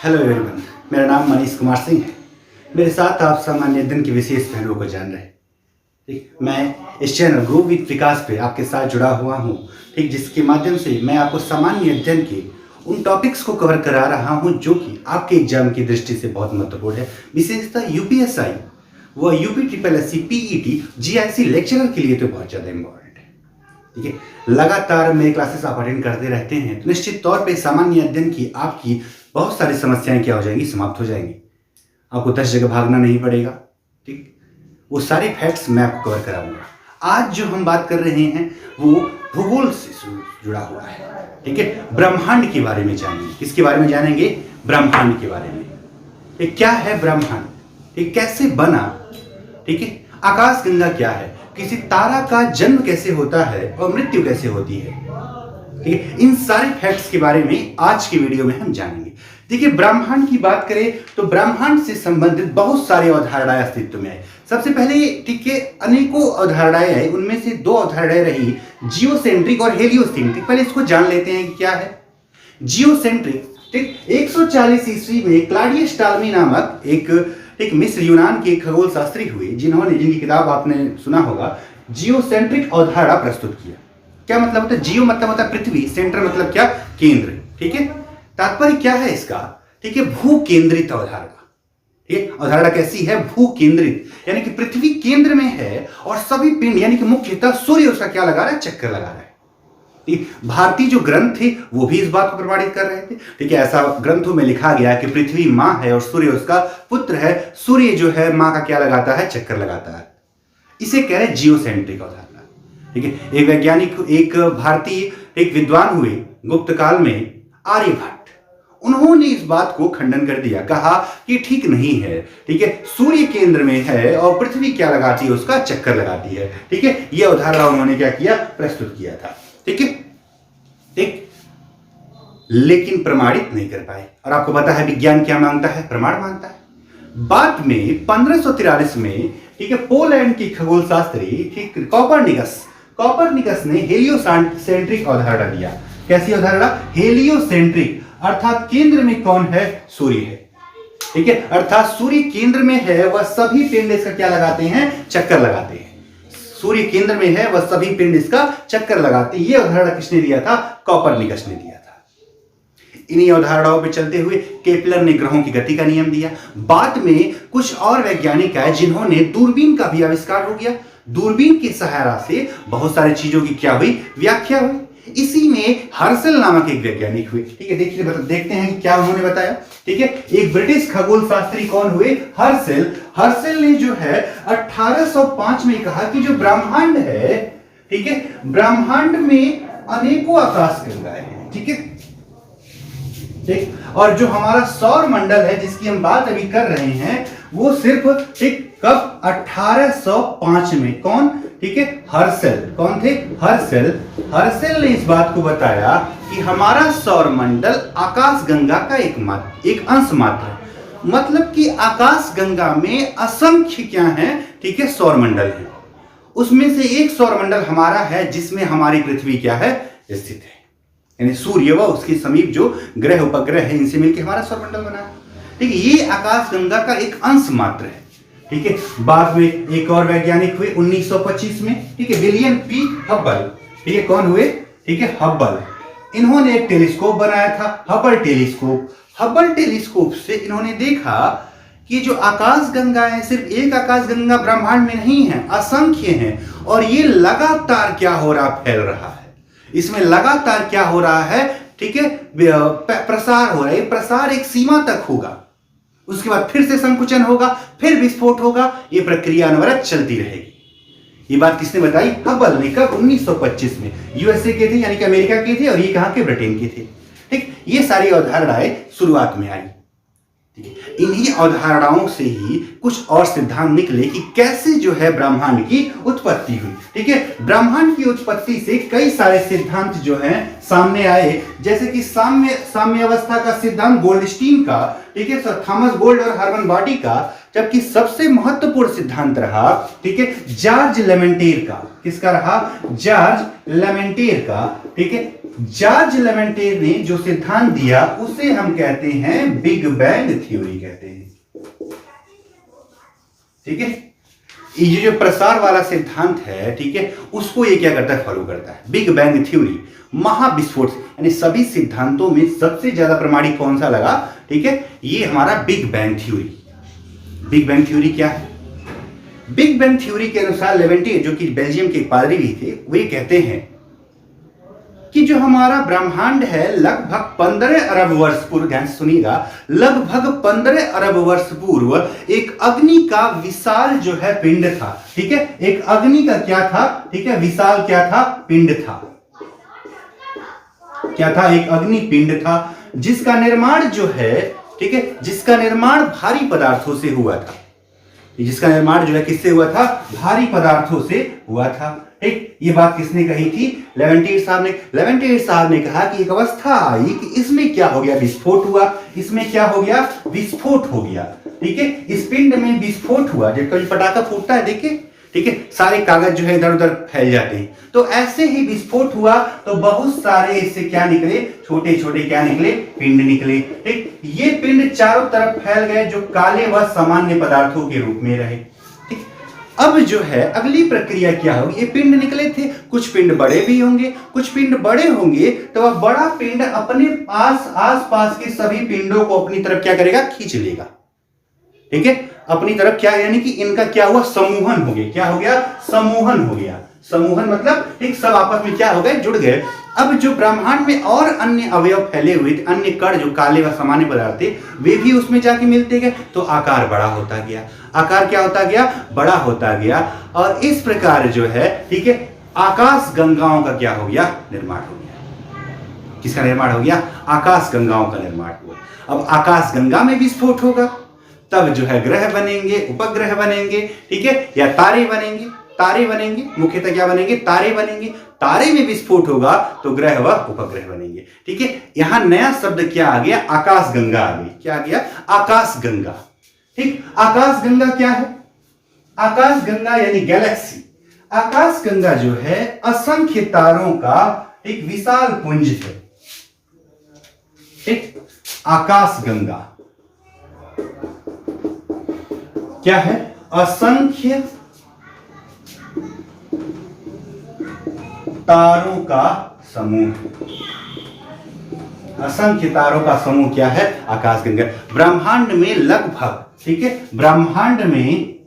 Hello everyone, मेरा नाम मनीष कुमार सिंह है। मेरे साथ आप सामान्य अध्ययन के विशेष पहलुओं को जान रहे हैं। ठीक, मैं इस चैनल ग्रो विद विकास पे आपके साथ जुड़ा हुआ हूँ। ठीक, जिसके माध्यम से मैं आपको सामान्य अध्ययन के उन टॉपिक्स को कवर करा रहा हूँ जो कि आपके एग्जाम की दृष्टि से बहुत महत्वपूर्ण है। विशेषतः यूपीएसआई व UP triple S C PET GIC lecturer के लिए तो बहुत ज़्यादा इम्पोर्टेंट है। ठीक है, लगातार मेरे क्लासेस आप अटेंड करते रहते हैं तो निश्चित तौर पे सामान्य अध्ययन की आपकी बहुत सारी समस्याएं क्या हो जाएंगी, समाप्त हो जाएंगी। आपको 10 जगह भागना नहीं पड़ेगा। ठीक, वो सारे फैक्ट्स मैं आपको कवर कराऊंगा। आज जो हम बात कर रहे हैं वो भूगोल से जुड़ा हुआ है। ठीक है, ब्रह्मांड के बारे में जानेंगे। किसके बारे में जानेंगे? ब्रह्मांड के बारे में। ठीक, क्या है ब्रह्मांड? ठीक, कैसे बना? ठीक है, आकाश गंगा क्या है? किसी तारा का जन्म कैसे होता है और मृत्यु कैसे होती है? ठीक है, इन सारे फैक्ट्स के बारे में आज की वीडियो में हम जानेंगे। देखिए, ब्रह्मांड की बात करें तो ब्रह्मांड से संबंधित बहुत सारी अवधारणाएं अस्तित्व में आई। सबसे पहले ठीक है, अनेकों अवधारणाएं आई। उनमें से दो अवधारणाएं रही, जियोसेंट्रिक और हेलियोसेंट्रिक। पहले इसको जान लेते हैं कि क्या है जियोसेंट्रिक। ठीक, 140 ईस्वी में क्लाडियस टालमी नामक एक मिस्र यूनान के खगोल शास्त्री हुए, जिनकी किताब आपने सुना होगा, जियोसेंट्रिक अवधारणा प्रस्तुत किया। क्या मतलब होता है? जियो मतलब होता है पृथ्वी, सेंटर मतलब क्या? केंद्र। ठीक है, तात्पर्य क्या है इसका? ठीक है, भू केंद्रित अवधारणा। ठीक, अवधारणा कैसी है? भू केंद्रित, यानी कि पृथ्वी केंद्र में है और सभी पिंड यानी कि मुख्यतः सूर्य उसका क्या लगा रहा है? चक्कर लगा रहा है। भारतीय जो ग्रंथ थे वो भी इस बात को प्रमाणित कर रहे थे। ठीक है, ऐसा ग्रंथों में लिखा गया कि पृथ्वी मां है और सूर्य उसका पुत्र है। सूर्य जो है मां का क्या लगाता है? चक्कर लगाता है। इसे कह रहे हैं जियोसेंट्रिक अवधारणा। ठीक है, एक वैज्ञानिक, एक भारतीय एक विद्वान हुए गुप्त काल में, आर्यभट्ट। उन्होंने इस बात को खंडन कर दिया, कहा कि ठीक नहीं है। ठीक है, सूर्य केंद्र में है और पृथ्वी क्या लगाती है? उसका चक्कर लगाती है। ठीक है, यह अवधारणा उन्होंने क्या किया? प्रस्तुत किया था। ठीक है, ठीक, लेकिन प्रमाणित नहीं कर पाए। और आपको पता है विज्ञान क्या मांगता है? प्रमाण मांगता है। बाद में 1543 में ठीक है, पोलैंड की खगोल शास्त्री ठीक कॉपरनिकस ने हेलियोसेंट्रिक अवधारणा दिया। कैसी अवधारणा? हेलियोसेंट्रिक, अर्थात केंद्र में कौन है? सूर्य है। ठीक है, अर्थात सूर्य केंद्र में है, वह सभी पिंड इसका क्या लगाते हैं? चक्कर लगाते हैं। सूर्य केंद्र में है, वह सभी पिंड इसका चक्कर लगाते हैं। यह अवधारणा किसने दिया था? कॉपरनिकस ने दिया था। इन्हीं अवधारणाओं पर चलते हुए केपलर ने ग्रहों की गति का नियम दिया। बाद में कुछ और वैज्ञानिक आए जिन्होंने दूरबीन का भी आविष्कार हो गया। दूरबीन की सहायता से बहुत सारी चीजों की क्या हुई? व्याख्या हुई। इसी में हर्शल नामक एक वैज्ञानिक हुए। ठीक है, देखिए देखते हैं कि क्या उन्होंने बताया। ठीक है, एक ब्रिटिश खगोल शास्त्री कौन हुए? हर्शल ने जो है 1805 में कहा कि जो ब्रह्मांड है, ठीक है, ब्रह्मांड में अनेकों आकाश गंगाएं हैं। ठीक है, ठीक, और जो हमारा सौर मंडल है जिसकी हम बात अभी कर रहे हैं वो सिर्फ ठीक कब? 1805 में। कौन? ठीक है, हर्शल। कौन थे? हर्शल ने इस बात को बताया कि हमारा सौर मंडल आकाश गंगा का एक अंश मात्र है। मतलब कि आकाश गंगा में असंख्य क्या है? ठीक है, सौर मंडल है। उसमें से एक सौर मंडल हमारा है जिसमें हमारी पृथ्वी क्या है? स्थित है। यानी सूर्य व उसके समीप जो ग्रह उपग्रह है, इनसे मिलकर हमारा सौर मंडल बना है। ठीक है, ये आकाश गंगा का एक अंश मात्र है। ठीक है, बाद में एक और वैज्ञानिक हुए 1925 में। ठीक है, विलियम पी हब्बल। ठीक है, कौन हुए? ठीक है, हब्बल। इन्होंने एक टेलीस्कोप बनाया था, हब्बल टेलीस्कोप। हब्बल टेलीस्कोप से इन्होंने देखा कि जो आकाश गंगा है, सिर्फ एक आकाश गंगा ब्रह्मांड में नहीं है, असंख्य है। और ये लगातार क्या हो रहा? फैल रहा है। इसमें लगातार क्या हो रहा है? ठीक है, प्रसार हो रहा है। प्रसार एक सीमा तक होगा, उसके बाद फिर से संकुचन होगा, फिर विस्फोट होगा। ये प्रक्रिया अनवरत चलती रहेगी। ये बात किसने बताई? हब्बल ने। कब? 1925 में। यूएसए के थे, यानी कि अमेरिका के थे, और ये कहां के? ब्रिटेन के थे। ठीक, ये सारी अवधारणाएं शुरुआत में आई। इन्हीं अवधारणाओं से ही कुछ और सिद्धांत निकले कि कैसे जो है ब्रह्मांड की उत्पत्ति हुई। ठीक है, ब्रह्मांड की उत्पत्ति से कई सारे सिद्धांत जो हैं सामने आए, जैसे कि साम्य अवस्था का सिद्धांत गोल्डस्टीन का, ठीक है, सर थॉमस गोल्ड और हर्मन बॉडी का, जबकि सबसे महत्वपूर्ण सिद्धांत रहा, ठीक है, जॉर्ज लेमेंटेर का। किसका रहा? जॉर्ज लेमेंटेर का। ठीक है, जॉर्ज लेमेंटेर ने जो सिद्धांत दिया उसे हम कहते हैं बिग बैंग थ्योरी कहते हैं। ठीक है, ये जो प्रसार वाला सिद्धांत है, ठीक है, उसको ये क्या करता है? फॉलो करता है। बिग बैंग थ्योरी, महाविस्फोट, यानी सभी सिद्धांतों में सबसे ज्यादा प्रमाणिक कौन सा लगा? ठीक है, ये हमारा big bang theory. Big bang theory क्या है? बिग बैंग थ्योरी के अनुसार लेवेंटियर, जो कि बेल्जियम के पादरी भी थे, वे कहते हैं कि जो हमारा ब्रह्मांड है लगभग 15 अरब वर्ष पूर्व, ध्यान से सुनिएगा, लगभग 15 अरब वर्ष पूर्व एक अग्नि का विशाल जो है पिंड था। ठीक है, एक अग्नि का क्या था? ठीक है, विशाल क्या था? पिंड था। क्या था? एक अग्नि पिंड था, जिसका निर्माण जो है, ठीक है, जिसका निर्माण भारी पदार्थों से हुआ था। जिसका निर्माण जो है किससे हुआ था? भारी पदार्थों से हुआ था। ठीक, ये बात किसने कही थी? लेवेंटियर साहब ने। लेवेंटियर साहब ने कहा कि एक अवस्था आई कि इसमें क्या हो गया? विस्फोट हुआ। इसमें क्या हो गया? विस्फोट हो गया। ठीक है, इस पिंड में विस्फोट हुआ। जब कभी पटाखा फूटता है, देखिए, ठीक है, सारे कागज जो है इधर उधर फैल जाते हैं। तो ऐसे ही विस्फोट हुआ तो बहुत सारे इससे क्या निकले? छोटे छोटे क्या निकले? पिंड निकले। ठीक, ये पिंड चारों तरफ फैल गए, जो काले व सामान्य पदार्थों के रूप में रहे। ठीक, अब जो है अगली प्रक्रिया क्या होगी? ये पिंड निकले थे, कुछ पिंड बड़े भी होंगे, कुछ पिंड बड़े होंगे, तो वह बड़ा पिंड अपने पास आसपास के सभी पिंडों को अपनी तरफ क्या करेगा? खींच लेगा। ठीक है, अपनी तरफ क्या, यानी कि इनका क्या हुआ? समूहन हो गया। क्या हो गया? समूहन हो गया। समूहन मतलब ठीक, सब आपस में क्या हो गए? जुड़ गए। अब जो ब्रह्मांड में और अन्य अवयव फैले हुए थे, अन्य कण जो काले व सामान्य पदार्थ थे, वे भी उसमें जाके मिलते गए, तो आकार बड़ा होता गया। आकार क्या होता गया? बड़ा होता गया। और इस प्रकार जो है, ठीक है, आकाश गंगाओं का क्या हो गया? निर्माण हो गया। किसका निर्माण हो गया? आकाश गंगाओं का निर्माण हुआ। अब आकाश गंगा में विस्फोट होगा, तब जो है ग्रह बनेंगे, उपग्रह बनेंगे, ठीक है, या तारे बनेंगे। तारे बनेंगे, मुख्यतः क्या बनेंगे? तारे बनेंगे। तारे में विस्फोट होगा तो ग्रह व उपग्रह बनेंगे। ठीक है, यहां नया शब्द क्या आ गया? आकाश गंगा आ गई। क्या आ गया? आकाश गंगा। ठीक, आकाश गंगा क्या है? आकाश गंगा यानी गैलेक्सी। आकाश गंगा जो है असंख्य तारों का एक विशाल पुंज है। ठीक, आकाश गंगा क्या है? असंख्य तारों का समूह। असंख्य तारों का समूह क्या है? आकाश गंगा। ब्रह्मांड में लगभग, ठीक है, ब्रह्मांड में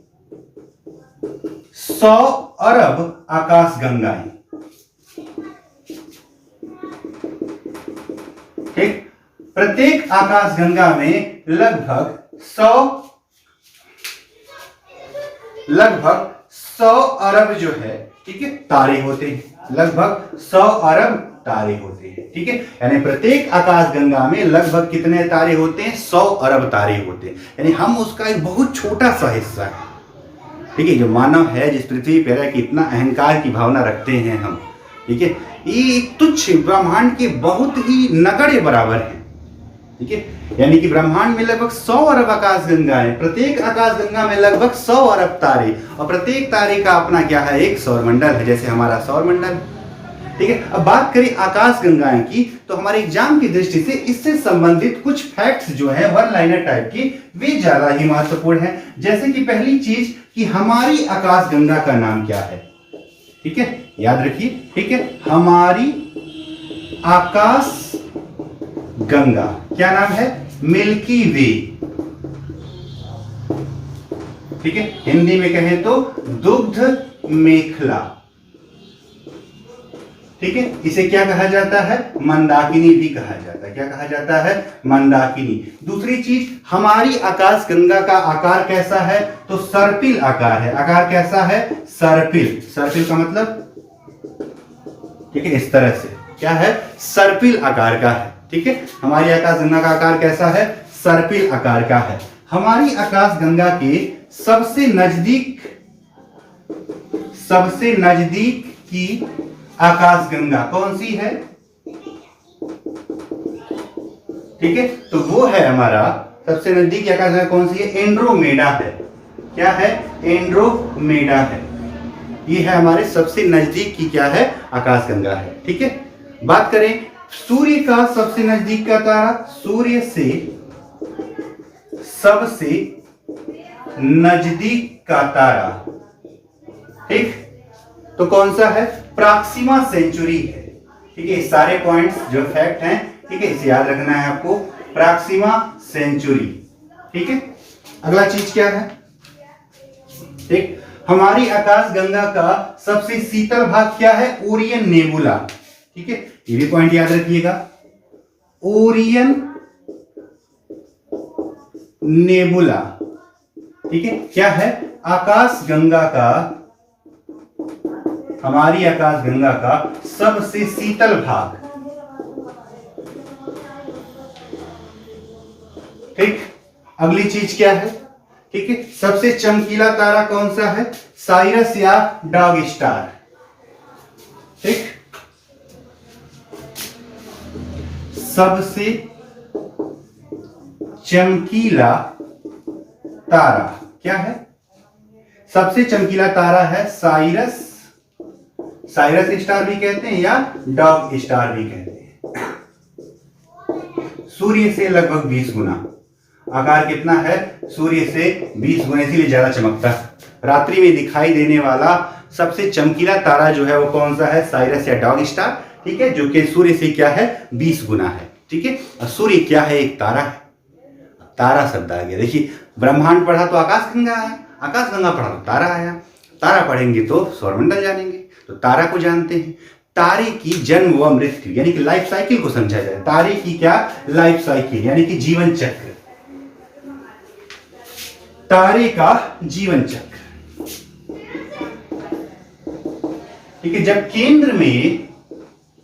100 अरब आकाश गंगाएं। ठीक, प्रत्येक आकाश गंगा में लगभग 100 अरब जो है, ठीक है, तारे होते हैं। लगभग 100 अरब तारे होते हैं। ठीक है, यानी प्रत्येक आकाश गंगा में लगभग कितने तारे होते हैं? 100 अरब तारे होते हैं। यानी हम उसका एक बहुत छोटा सा हिस्सा है। ठीक है, जो मानव है, जिस पृथ्वी पर है, कि इतना अहंकार की भावना रखते हैं हम, ठीक है, ये तुच्छ ब्रह्मांड के बहुत ही नगण्य बराबर है। ठीक है, यानी कि ब्रह्मांड में लगभग 100 अरब आकाश गंगाएं, प्रत्येक आकाश गंगा में लगभग 100 अरब तारे, और प्रत्येक तारे का अपना क्या है? एक सौरमंडल है, जैसे हमारा सौरमंडल। ठीक है, अब बात करें आकाश गंगाएं की, तो हमारे एग्जाम की दृष्टि से इससे संबंधित कुछ फैक्ट्स जो है वन लाइनर टाइप की, वे ज्यादा ही महत्वपूर्ण है। जैसे कि पहली चीज कि हमारी आकाश गंगा का नाम क्या है? ठीक है, याद रखिए। ठीक है, हमारी आकाश गंगा क्या नाम है? मिल्की वे। ठीक है, हिंदी में कहें तो दुग्ध मेखला। ठीक है, इसे क्या कहा जाता है? मंदाकिनी भी कहा जाता है। क्या कहा जाता है? मंदाकिनी। दूसरी चीज, हमारी आकाश गंगा का आकार कैसा है? तो सर्पिल आकार है। आकार कैसा है? सर्पिल। सर्पिल का मतलब, ठीक है, इस तरह से क्या है? सर्पिल आकार का है। ठीक है, हमारी आकाश गंगा का आकार कैसा है? सर्पिल आकार का है। हमारी आकाश गंगा के सबसे नजदीक की आकाश गंगा कौन सी है? ठीक है, तो वो है हमारा सबसे नजदीक आकाशगंगा कौन सी है? एंड्रोमेडा है। क्या है? एंड्रोमेडा है। ये है हमारे सबसे नजदीक की क्या है? आकाशगंगा है। ठीक है, बात करें सूर्य का सबसे नजदीक का तारा, सूर्य से सबसे नजदीक का तारा, ठीक, तो कौन सा है? प्रॉक्सिमा सेंचुरी है। ठीक है, सारे पॉइंट्स जो फैक्ट हैं, ठीक है, इसे याद रखना है आपको, प्रॉक्सिमा सेंचुरी। ठीक है, अगला चीज क्या है? ठीक, हमारी आकाशगंगा का सबसे शीतल भाग क्या है? Orion nebula. ठीक है, ये भी पॉइंट याद रखिएगा, ओरियन नेबुला। ठीक है, क्या है? आकाशगंगा का, हमारी आकाशगंगा का सबसे शीतल भाग। ठीक, अगली चीज क्या है? ठीक है, सबसे चमकीला तारा कौन सा है? साइरस या डॉग स्टार। ठीक, सबसे चमकीला तारा क्या है? सबसे चमकीला तारा है साइरस, साइरस स्टार भी कहते हैं या डॉग स्टार भी कहते हैं। सूर्य से लगभग 20 गुना, आकार कितना है? सूर्य से 20 गुना, इसीलिए ज्यादा चमकता है। रात्रि में दिखाई देने वाला सबसे चमकीला तारा जो है वो कौन सा है? साइरस या डॉग स्टार। ठीक है, जो कि सूर्य से क्या है? 20 गुना है। ठीक है, और सूर्य क्या है? एक तारा है। तारा शब्द आ गया, देखिए, ब्रह्मांड पढ़ा तो आकाशगंगा आया, आकाशगंगा पढ़ा तो तारा आया, तारा पढ़ेंगे तो सौरमंडल जानेंगे। तो तारा को जानते हैं, तारे की जन्म व मृत्यु यानी कि लाइफ साइकिल को समझा जाए। तारे की क्या? लाइफ साइकिल यानी कि जीवन चक्र, तारे का जीवन चक्र। ठीक है, जब केंद्र में,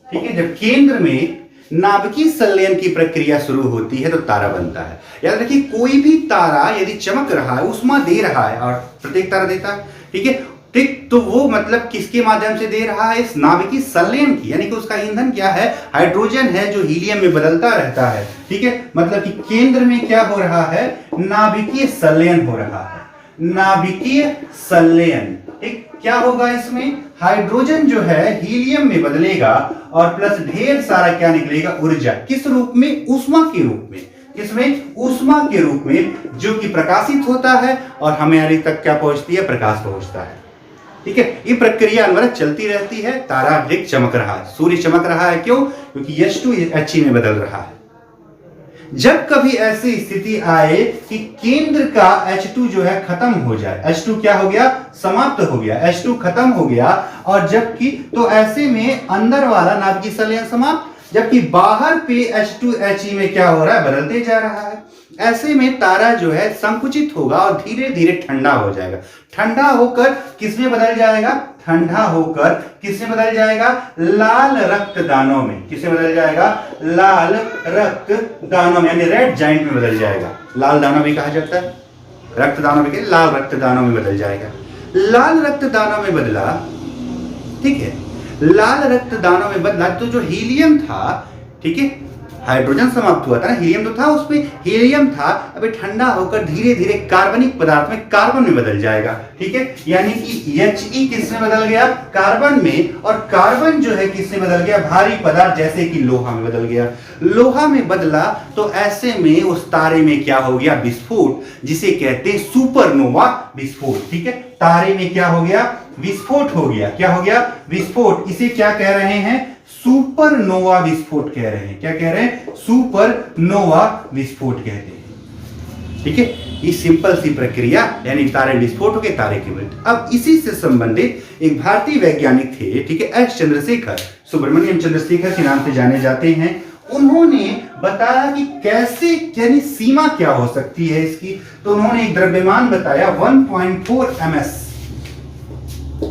ठीक है, जब केंद्र में नाभिकीय संलयन की प्रक्रिया शुरू होती है तो तारा बनता है। याद रखिए, कोई भी तारा यदि चमक रहा है, उष्मा दे रहा है, और प्रत्येक तारा देता है, ठीक है, ठीक, तो वो मतलब किसके माध्यम से दे रहा है? इस नाभिकीय संलयन की, यानी कि उसका ईंधन क्या है? हाइड्रोजन है, जो हीलियम में बदलता रहता है। ठीक है, मतलब कि केंद्र में क्या हो रहा है? नाभिकीय संलयन हो रहा है, नाभिकीय संलयन। ठीक, क्या होगा इसमें? हाइड्रोजन जो है हीलियम में बदलेगा और प्लस ढेर सारा क्या निकलेगा? ऊर्जा। किस रूप में? ऊष्मा के रूप में। किसमें? ऊष्मा के रूप में, जो कि प्रकाशित होता है और हमारे तक क्या पहुंचती है? प्रकाश पहुंचता है। ठीक है, ये प्रक्रिया अनवरत चलती रहती है। तारा अधिक चमक रहा है, सूर्य चमक रहा है, क्यों? क्योंकि H2 He में बदल रहा है। जब कभी ऐसी स्थिति आए कि केंद्र का H2 जो है खत्म हो जाए, H2 क्या हो गया? समाप्त हो गया, H2 खत्म हो गया, और जबकि तो ऐसे में अंदर वाला नाभिकीय संलयन समाप्त, जबकि बाहर पे H2 He में क्या हो रहा है? बदलते जा रहा है। ऐसे में तारा जो है संकुचित होगा और धीरे धीरे ठंडा हो जाएगा। ठंडा होकर किसमें बदल जाएगा? ठंडा होकर किसमें बदल जाएगा? लाल रक्त दानों में। किसमें बदल जाएगा? लाल रक्त दानों में, यानी रेड जाइंट में बदल जाएगा। लाल दानों भी कहा जाता है, रक्त दानों में, लाल रक्त दानों में बदल जाएगा। लाल रक्त दानों में बदला, ठीक है, लाल रक्त दानों में बदला तो जो हीलियम था, ठीक है, हाइड्रोजन समाप्त हुआ था ना, हीलियम तो था, उसमें हीलियम था, अभी ठंडा होकर धीरे धीरे कार्बनिक पदार्थ में, कार्बन में बदल जाएगा। ठीक है, यानी कि He किसमें बदल गया? कार्बन में, और कार्बन जो है किसमें बदल गया? भारी पदार्थ जैसे कि लोहा में बदल गया। लोहा में बदला तो ऐसे में उस तारे में क्या हो गया? विस्फोट, जिसे कहते हैं सुपरनोवा विस्फोट। ठीक है, तारे में क्या हो गया? विस्फोट हो गया। क्या हो गया? विस्फोट। इसे क्या कह रहे हैं? सुपरनोवा विस्फोट कह रहे हैं। क्या कह रहे हैं? सुपरनोवा विस्फोट कहते हैं। ठीक है, ये सिंपल सी प्रक्रिया, यानी तारे विस्फोट हो गए, तारे की मृत्यु। अब इसी से संबंधित एक भारतीय वैज्ञानिक थे, ठीक है, एस चंद्रशेखर, सुब्रमण्यम चंद्रशेखर के नाम से जाने जाते हैं। उन्होंने बताया कि कैसे, यानी सीमा क्या हो सकती है इसकी, तो उन्होंने एक द्रव्यमान बताया 1.4 ms।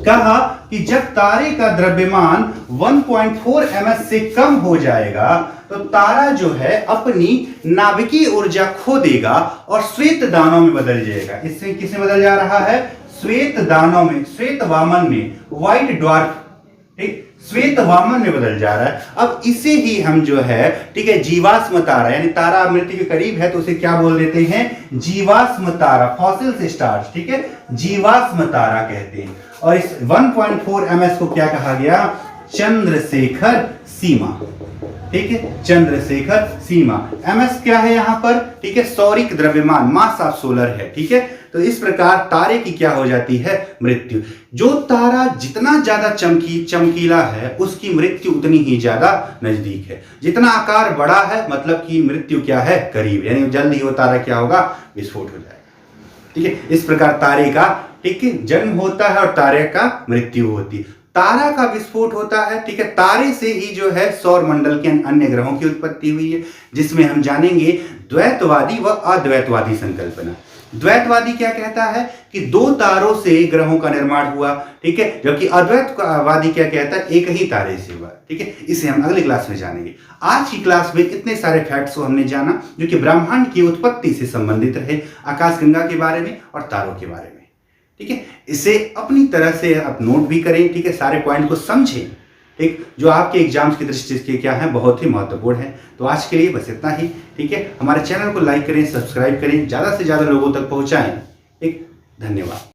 कहा कि जब तारे का द्रव्यमान 1.4 ms से कम हो जाएगा तो तारा जो है अपनी नाभिकीय ऊर्जा खो देगा और श्वेत दानों में बदल जाएगा। इससे किसमें बदल जा रहा है? श्वेत दानों में, श्वेत वामन में, व्हाइट ड्वार्फ। ठीक, श्वेत वामन में बदल जा रहा है। अब इसे ही हम जो है, ठीक है, जीवाश्म तारा, यानी तारा मृत्यु के करीब है तो उसे क्या बोल देते हैं, जीवाश्म तारा, फॉसिल स्टार्स, ठीक है, जीवाश्म तारा कहते हैं। और इस 1.4 ms को क्या कहा गया, चंद्रशेखर सीमा, ठीक है, चंद्रशेखर सीमा। ms क्या है यहां पर, ठीक है, सौरिक द्रव्यमान, मास ऑफ सोलर है, ठीक है। तो इस प्रकार तारे की क्या हो जाती है, मृत्यु। जो तारा जितना ज्यादा चमकीला है उसकी मृत्यु उतनी ही ज्यादा नजदीक है। जितना आकार बड़ा है मतलब कि मृत्यु क्या है, करीब, यानी जल्द ही वो तारा क्या होगा, विस्फोट हो जाएगा, ठीक है। इस प्रकार तारे का, ठीक है, जन्म होता है और तारे का मृत्यु होती है। तारा का विस्फोट होता है, ठीक है, तारे से ही जो है सौर मंडल के अन्य ग्रहों की उत्पत्ति हुई है, जिसमें हम जानेंगे द्वैतवादी व अद्वैतवादी संकल्पना। द्वैतवादी क्या कहता है कि दो तारों से ग्रहों का निर्माण हुआ, ठीक है, जबकि अद्वैतवादी क्या कहता है, एक ही तारे से हुआ, ठीक है। इसे हम अगली क्लास में जानेंगे। आज की क्लास में इतने सारे फैक्ट्स को हमने जाना जो कि ब्रह्मांड की उत्पत्ति से संबंधित रहे, आकाशगंगा के बारे में और तारों के बारे में, ठीक है। इसे अपनी तरह से आप नोट भी करें, ठीक है, सारे पॉइंट को समझें, ठीक, जो आपके एग्जाम्स की दृष्टि से क्या है, बहुत ही महत्वपूर्ण है। तो आज के लिए बस इतना ही, ठीक है। हमारे चैनल को लाइक करें, सब्सक्राइब करें, ज़्यादा से ज़्यादा लोगों तक पहुंचाएं, ठीक, धन्यवाद।